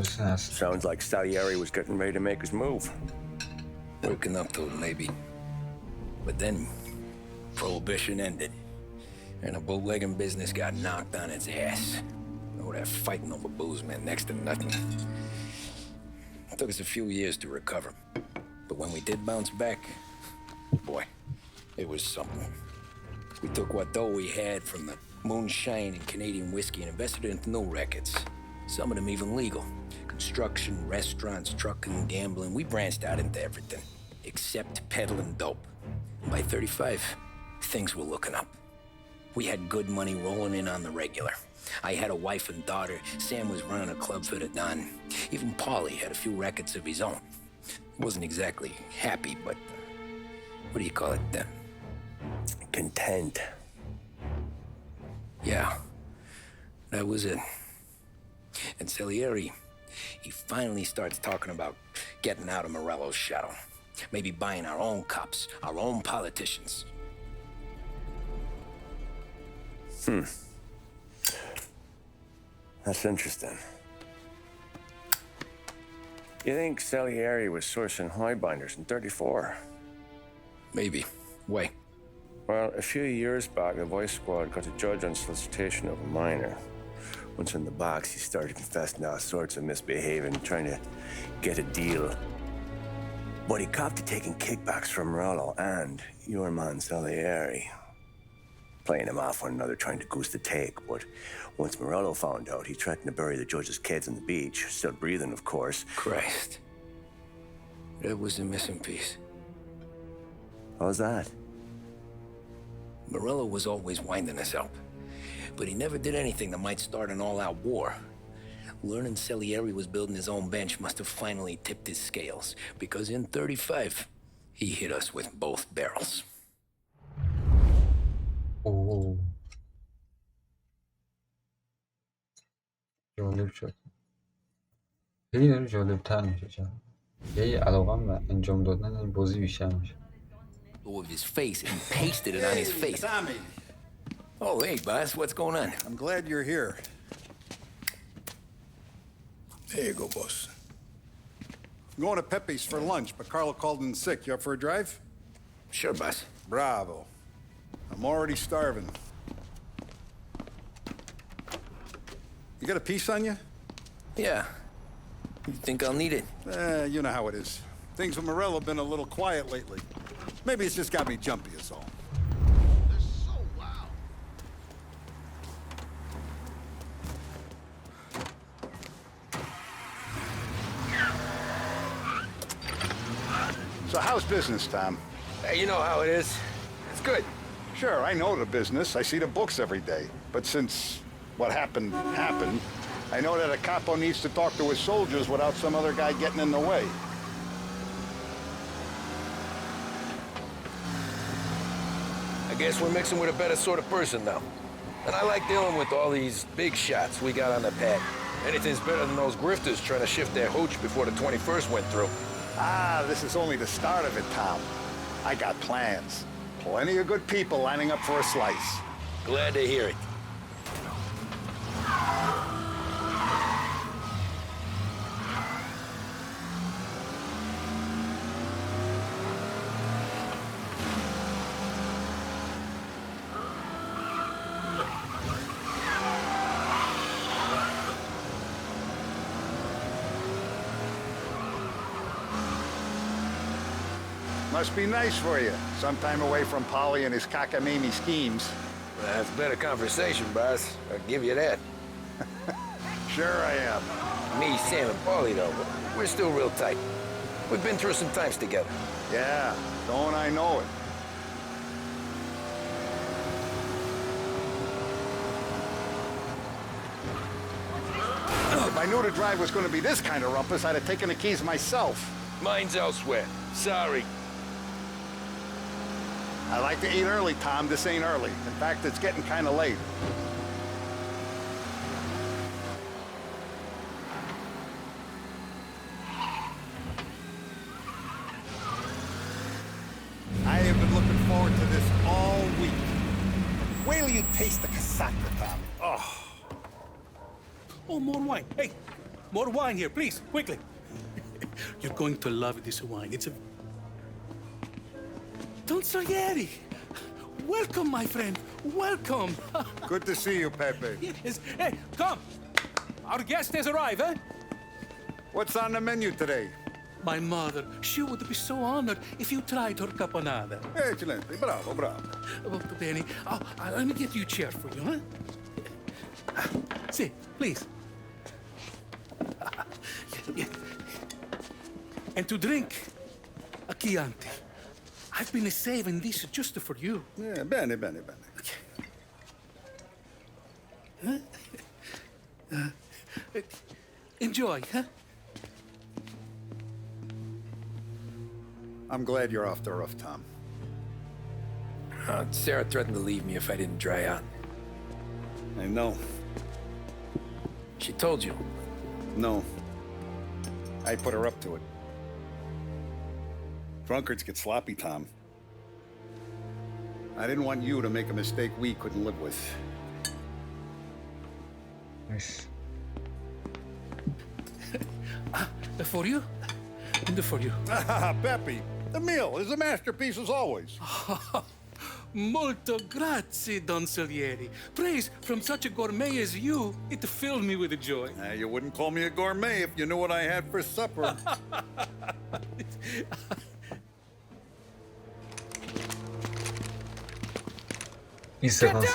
Sounds like Salieri was getting ready to make his move. Working up to it, maybe. But then, Prohibition ended. And the bootlegging business got knocked on its ass. Oh, that fighting over booze meant next to nothing. It took us a few years to recover. But when we did bounce back, boy, it was something. We took what dough we had from the moonshine and Canadian whiskey and invested it into new records. Some of them even legal. Construction, restaurants, trucking, gambling. We branched out into everything, except peddling dope. And by 35, things were looking up. We had good money rolling in on the regular. I had a wife and daughter. Sam was running a club for the Don. Even Paulie had a few records of his own. Wasn't exactly happy, but what do you call it then? Content. Yeah, that was it. And Salieri, he finally starts talking about getting out of Morello's shadow. Maybe buying our own cops, our own politicians. That's interesting. You think Salieri was sourcing highbinders in 34? Maybe. Why? Well, a few years back, the Vice Squad got a judge on solicitation of a minor. Once in the box, he started confessing all sorts of misbehaving, trying to get a deal. But he copped to taking kickbacks from Morello and your man Salieri. Playing him off one another, trying to goose the take. But once Morello found out, he threatened to bury the judge's kids on the beach. Still breathing, of course. Christ. That was the missing piece. How's that? Morello was always winding us up. But he never did anything that might start an all-out war. Learning Salieri was building his own bench must have finally tipped his scales. Because in 35, he hit us with both barrels. Oo. جالب شد. خیلی داره جالب‌تر میشه چرا؟ یه علاقه‌ام به انجام دادن این بازی بیشتر میشه. Of his face and pasted it on his face. Tommy. Oh, hey, boss, what's going on? I'm glad you're here. There you go, boss. I'm going to Pepe's for lunch, but Carlo called in sick. You up for a drive? Sure, boss. Bravo. I'm already starving. You got a piece on you? Yeah. You think I'll need it? You know how it is. Things with Morello have been a little quiet lately. Maybe it's just got me jumpy, is all. They're so loud. So how's business, Tom? Hey, you know how it is. It's good. Sure, I know the business. I see the books every day. But since what happened, I know that a capo needs to talk to his soldiers without some other guy getting in the way. I guess we're mixing with a better sort of person now. And I like dealing with all these big shots we got on the pad. Anything's better than those grifters trying to shift their hooch before the 21st went through. Ah, this is only the start of it, Tom. I got plans. Plenty of good people lining up for a slice. Glad to hear it. Must be nice for you. Some time away from Polly and his cockamamie schemes. That's better conversation, boss. I'll give you that. Sure I am. Me, Sam, and Paulie, though, we're still real tight. We've been through some times together. Yeah, don't I know it. If I knew the drive was going to be this kind of rumpus, I'd have taken the keys myself. Mine's elsewhere. Sorry. I like to eat early, Tom. This ain't early. In fact, it's getting kind of late. I have been looking forward to this all week. Wait till you taste the casaca, Tom. Oh. Oh, more wine. Hey, more wine here, please, quickly. You're going to love this wine. It's a... Don Salieri! Welcome, my friend. Welcome. Good to see you, Pepe. Yes. Hey, come. Our guest has arrived, eh? What's on the menu today? My mother, she would be so honored if you tried her caponata. Excellent. Bravo, bravo. Molto bene. Oh, let me get you a chair for you, huh? Sit, please. Yeah. And to drink, a Chianti. I've been saving this just for you. Yeah, bene, bene, bene. Okay. Enjoy, huh? I'm glad you're off the roof, Tom. Sarah threatened to leave me if I didn't dry out. I know. She told you. No. I put her up to it. Drunkards get sloppy, Tom. I didn't want you to make a mistake we couldn't live with. Nice. For you? And for you. Pepe, the meal is a masterpiece as always. Molto grazie, Don Salieri. Praise from such a gourmet as you, it filled me with joy. You wouldn't call me a gourmet if you knew what I had for supper. این سکانس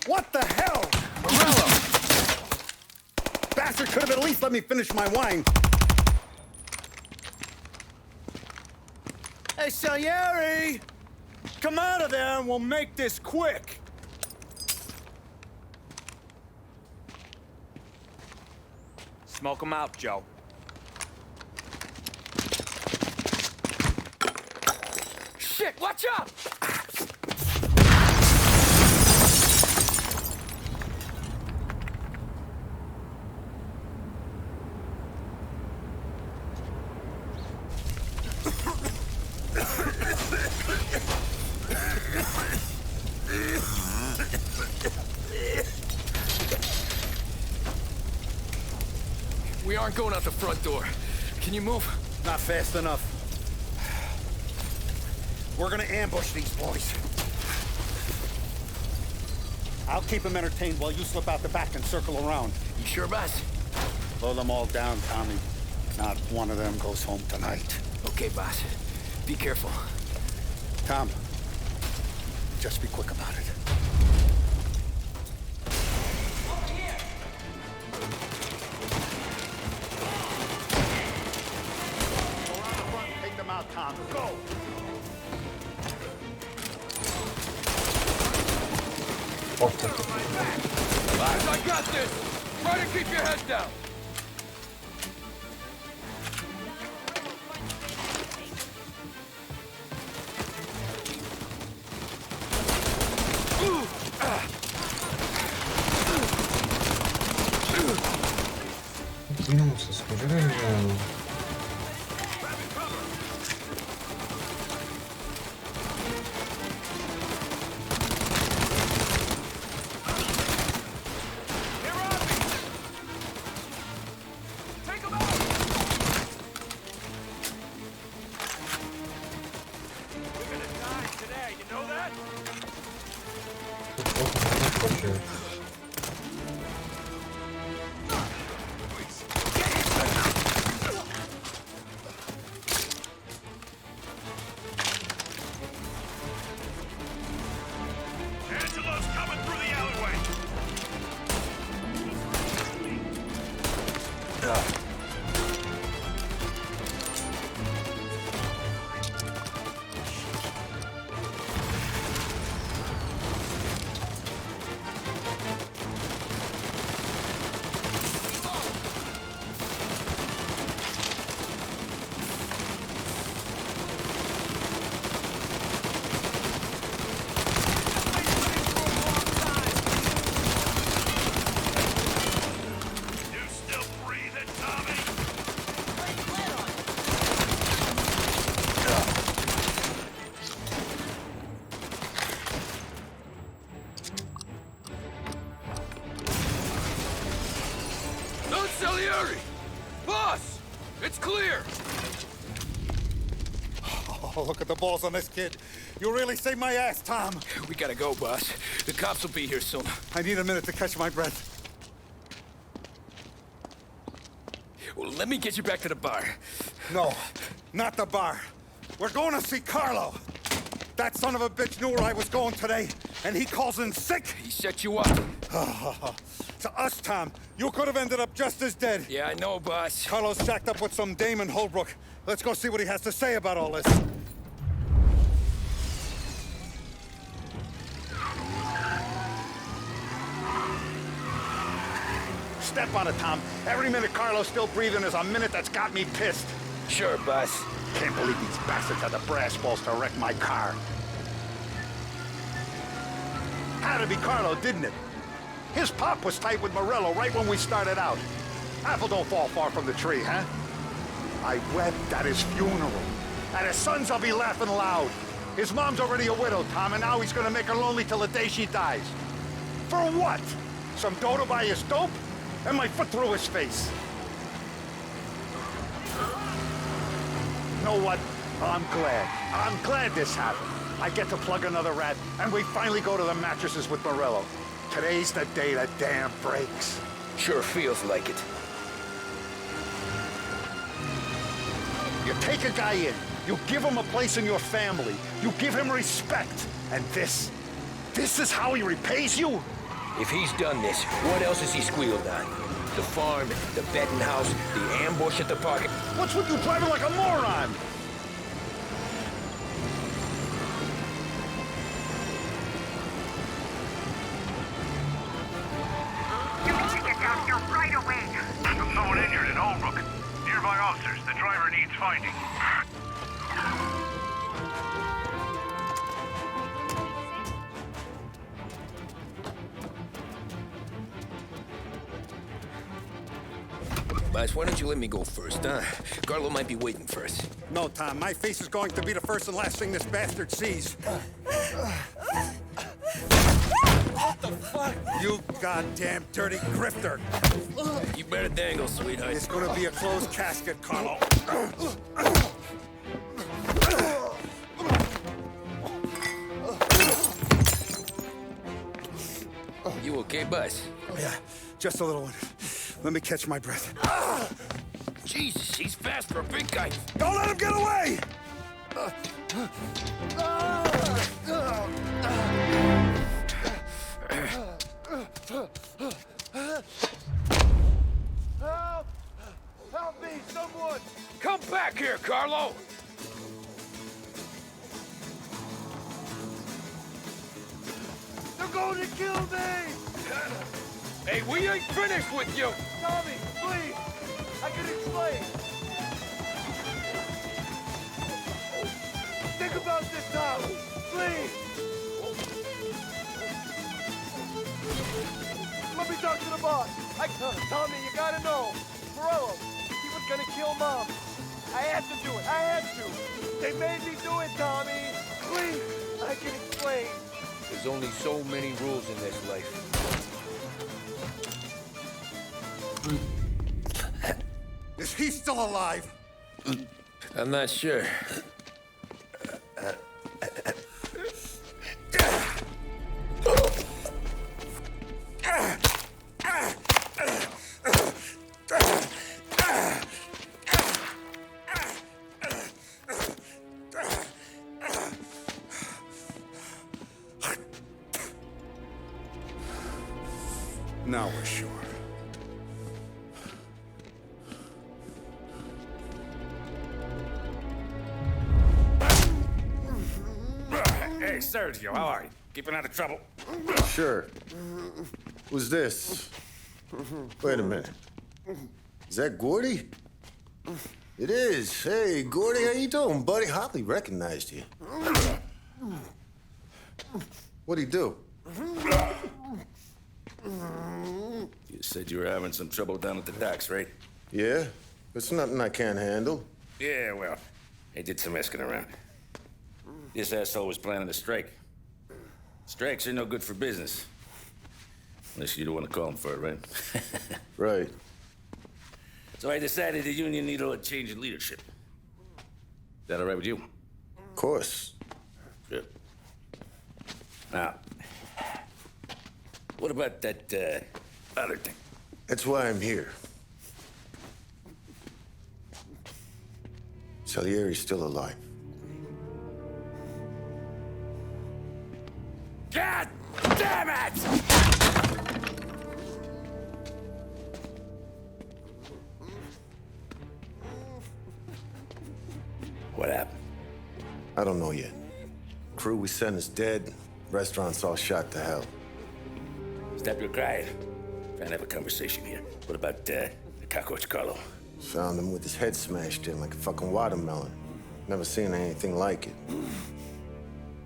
What the hell? Morello! Bastard could have at least let me finish my wine. Hey, Salieri! Come out of there and we'll make this quick. Smoke them out, Joe. Shit, watch out! We aren't going out the front door. Can you move? Not fast enough. We're gonna ambush these boys. I'll keep them entertained while you slip out the back and circle around. You sure, boss? Blow them all down, Tommy. Not one of them goes home tonight. Okay, boss. Be careful. Tom, just be quick about it. Tom, go! Boss, I got this! Try to keep your head down! Duymamışsınız koca ya. Salieri! Boss! It's clear! Oh, look at the balls on this kid. You really saved my ass, Tom. We gotta go, boss. The cops will be here soon. I need a minute to catch my breath. Well, let me get you back to the bar. No, not the bar. We're going to see Carlo. That son of a bitch knew where I was going today, and he calls in sick. He set you up. To us, Tom, you could have ended up just as dead. Yeah, I know, boss. Carlo's shacked up with some dame in Holbrook. Let's go see what he has to say about all this. Step on it, Tom. Every minute Carlo's still breathing is a minute that's got me pissed. Sure, boss. Can't believe these bastards had the brass balls to wreck my car. Had to be Carlo, didn't it? His pop was tight with Morello right when we started out. Apple don't fall far from the tree, huh? I wept at his funeral. At his son's, I'll be laughing loud. His mom's already a widow, Tom, and now he's gonna make her lonely till the day she dies. For what? Some dough to buy his dope? And my foot through his face. You know what? I'm glad. I'm glad this happened. I get to plug another rat, and we finally go to the mattresses with Morello. Today's the day the dam breaks. Sure feels like it. You take a guy in, you give him a place in your family, you give him respect, and this is how he repays you? If he's done this, what else has he squealed on? The farm, the betting house, the ambush at the park. What's with you driving like a moron? You need to get down here right away. Someone injured in Holbrook. Nearby officers. The driver needs finding. Boss, why don't you let me go first, huh? Carlo might be waiting for us. No, Tom, my face is going to be the first and last thing this bastard sees. What the fuck? You goddamn dirty grifter. You better dangle, sweetheart. It's gonna be a closed casket, Carlo. You okay, boss? Yeah, just a little one. Let me catch my breath. Jesus, he's fast for a big guy. Don't let him get away! Help! Help me, someone! Come back here, Carlo! They're going to kill me! Hey, we ain't finished with you! Tommy, please! I can explain! Think about this, Tom! Please! Let me talk to the boss! Tommy, you gotta know! Morello, he was gonna kill Mom! I had to do it! I had to! They made me do it, Tommy! Please! I can explain! There's only so many rules in this life. Is he still alive? I'm not sure. Now we're sure. Hey, Sergio, how are you? Keeping out of trouble? Sure. Who's this? Wait a minute. Is that Gordy? It is. Hey, Gordy, how you doing, buddy? Hardly recognized you. What'd he do? You said you were having some trouble down at the docks, right? Yeah? It's nothing I can't handle. Yeah, well, they did some asking around. This asshole was planning a strike. Strikes are no good for business. Unless you don't want to call him for it, right? Right. So I decided the union needed a change in leadership. Is that all right with you? Of course. Good. Now, what about that other thing? That's why I'm here. Salieri's still alive. God damn it! What happened? I don't know yet. Crew we sent is dead. Restaurants all shot to hell. Stop your crying. Trying to have a conversation here. What about the cockroach Carlo? Found him with his head smashed in like a fucking watermelon. Never seen anything like it.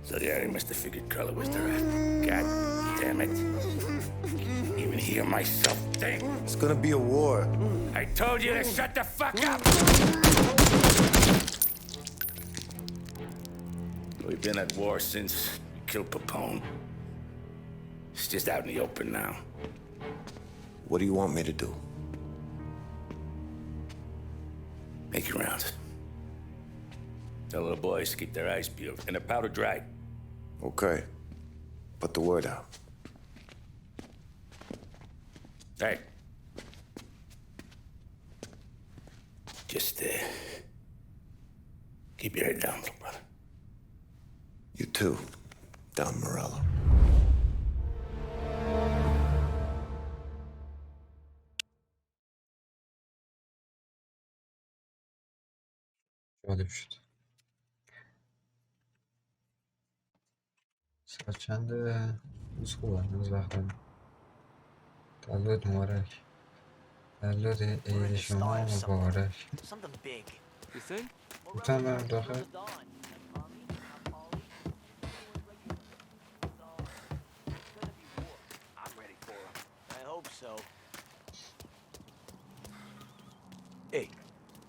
So the area must have figured Carlo was the rat. God damn it. Even hear myself think. It's gonna be a war. I told you to shut the fuck up! We've been at war since we killed Papone. It's just out in the open now. What do you want me to do? Make your rounds. Tell little boys to keep their eyes peeled and their powder dry. Okay. Put the word out. Hey. Just, keep your head down, little brother. You too, Don Morello. جالب شد. ساعت چنده؟ روز خوبه. هنوز وقت داریم. تولد مبارک. تولد عید شما مبارک. میتونم برم داخل؟ Hey,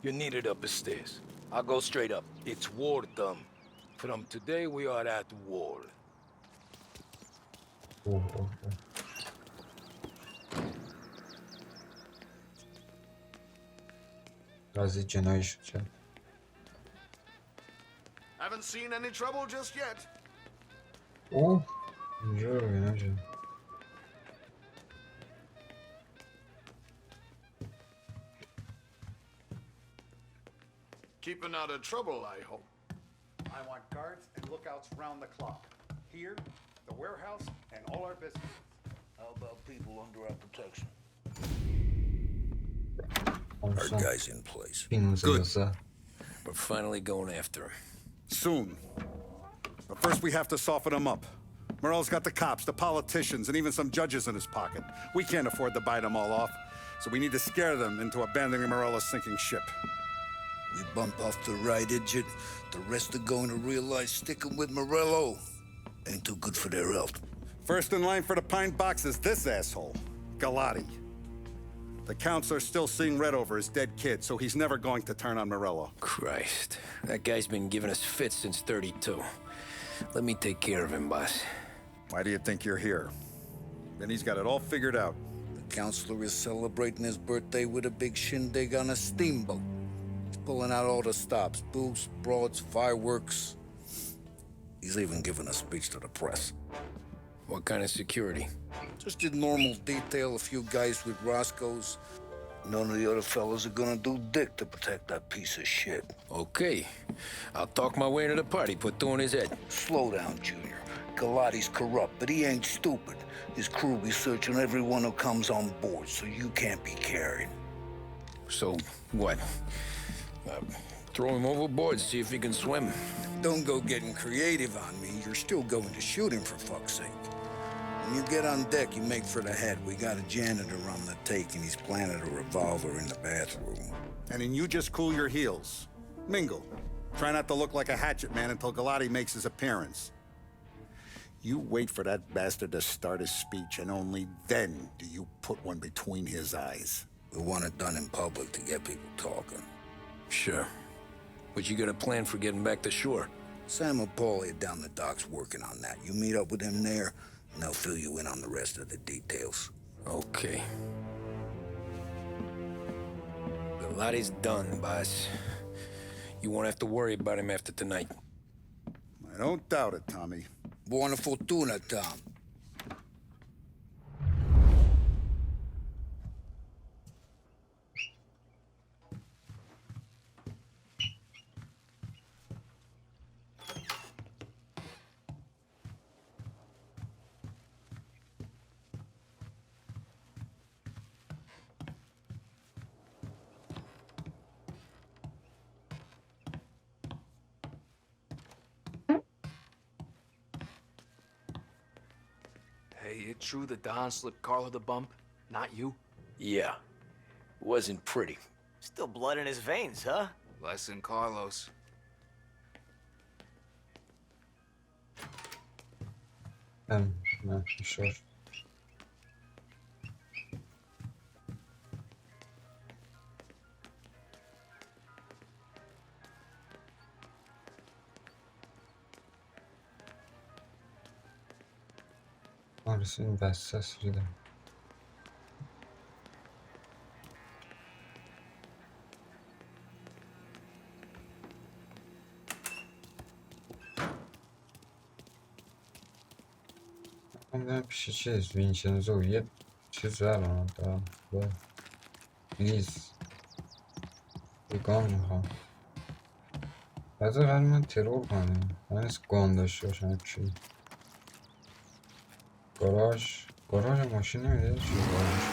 you're needed up the stairs. I'll go straight up. It's war, dumb. From today, we are at war. رازی جنایی شد شد. Haven't seen any trouble just yet. اوه اینجا رو بینم شد. Keeping out of trouble, I hope. I want guards and lookouts round the clock. Here, the warehouse, and all our businesses. How about people under our protection? Our guy's in place. Good. We're finally going after him. Soon. But first we have to soften him up. Morello's got the cops, the politicians, and even some judges in his pocket. We can't afford to bite them all off, so we need to scare them into abandoning Morello's sinking ship. We bump off the right idiot. The rest are going to realize sticking with Morello ain't too good for their health. First in line for the pine box is this asshole, Galati. The counselor's still seeing red over his dead kid, so he's never going to turn on Morello. Christ. That guy's been giving us fits since 32. Let me take care of him, boss. Why do you think you're here? Then he's got it all figured out. The counselor is celebrating his birthday with a big shindig on a steamboat. He's pulling out all the stops, booze, broads, fireworks. He's even giving a speech to the press. What kind of security? Just did normal detail, a few guys with Roscoe's. None of the other fellas are gonna do dick to protect that piece of shit. Okay. I'll talk my way into the party, put two in his head. Slow down, Junior. Galati's corrupt, but he ain't stupid. His crew be searching everyone who comes on board, so you can't be carried. So, what? Throw him overboard, see if he can swim. Don't go getting creative on me. You're still going to shoot him, for fuck's sake. When you get on deck, you make for the head. We got a janitor on the take, and he's planted a revolver in the bathroom. And then you just cool your heels. Mingle. Try not to look like a hatchet man until Galati makes his appearance. You wait for that bastard to start his speech, and only then do you put one between his eyes. We want it done in public to get people talking. Sure. But you got a plan for getting back to shore? Sam and Paul are down the docks working on that. You meet up with them there, and they'll fill you in on the rest of the details. Okay. Lottie's done, boss. You won't have to worry about him after tonight. I don't doubt it, Tommy. Buona fortuna, Tom. Hey, it true that Don slipped Carlo the bump? Not you? Yeah. It wasn't pretty. Still blood in his veins, huh? Less than Carlos. No, sure. Farisin bessas ridem. من پیش چیز وینچنزو یه چیز دارم پلیز بگام میخوام بعضی قرار من ترور کنم من از گان داشته باشم چی گاراژ ماشین نمیده چی گاراژ